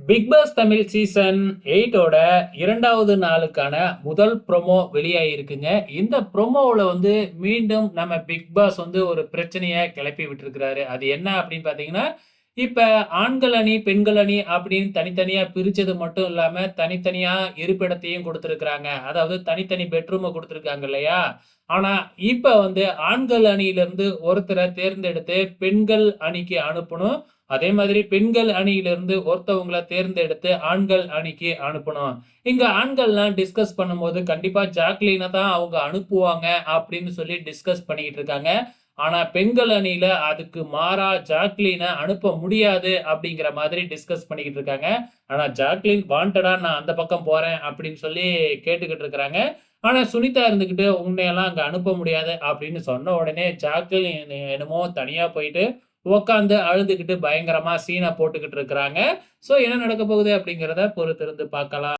Big pass Tamil season 8ஓட 2வது நாளுக்கான முதல் ப்ரோமோ வெளியாகியிருக்குங்க. இந்த ப்ரோமோவுல மீண்டும் நம்ம பிக் பாஸ் ஒரு பிரச்சனைய கிளப்பி விட்டுருக்கிறாரு. அது என்ன அப்படின்னு பார்த்தீங்கன்னா, இப்ப ஆண்கள் அணி, பெண்கள் அணி அப்படின்னு தனித்தனியா பிரிச்சது மட்டும் இல்லாம, தனித்தனியா இருப்பிடத்தையும் குடுத்திருக்கிறாங்க. அதாவது தனித்தனி பெட்ரூம குடுத்திருக்காங்க இல்லையா? ஆனா, இப்ப ஆண்கள் அணியிலிருந்து ஒருத்தர தேர்ந்தெடுத்து பெண்கள் அணிக்கு அனுப்பணும். அதே மாதிரி பெண்கள் அணியிலிருந்து ஒருத்தவங்கள தேர்ந்தெடுத்து ஆண்கள் அணிக்கு அனுப்பணும். இங்க ஆண்கள்லாம் டிஸ்கஸ் பண்ணும்போது, கண்டிப்பா ஜாக்லீன தான் அவங்க அனுப்புவாங்க அப்படின்னு சொல்லி டிஸ்கஸ் பண்ணிக்கிட்டு இருக்காங்க. ஆனா, பெண்கள் அணியில அதுக்கு மாறா ஜாக்லீன அனுப்ப முடியாது அப்படிங்கிற மாதிரி டிஸ்கஸ் பண்ணிக்கிட்டு இருக்காங்க. ஆனா, ஜாக்லீன் வாண்டடா நான் அந்த பக்கம் போறேன் அப்படின்னு சொல்லி கேட்டுக்கிட்டு இருக்கிறாங்க. ஆனா, சுனிதா இருந்துகிட்டு உன்னையெல்லாம் அங்க அனுப்ப முடியாது அப்படின்னு சொன்ன உடனே ஜாக்லின் என்னமோ தனியா போயிட்டு உட்கார்ந்து அழுதுகிட்டு பயங்கரமா சீன போட்டுக்கிட்டு இருக்கிறாங்க. ஸோ என்ன நடக்கப் போகுது அப்படிங்கிறத பொறுத்திருந்து பார்க்கலாம்.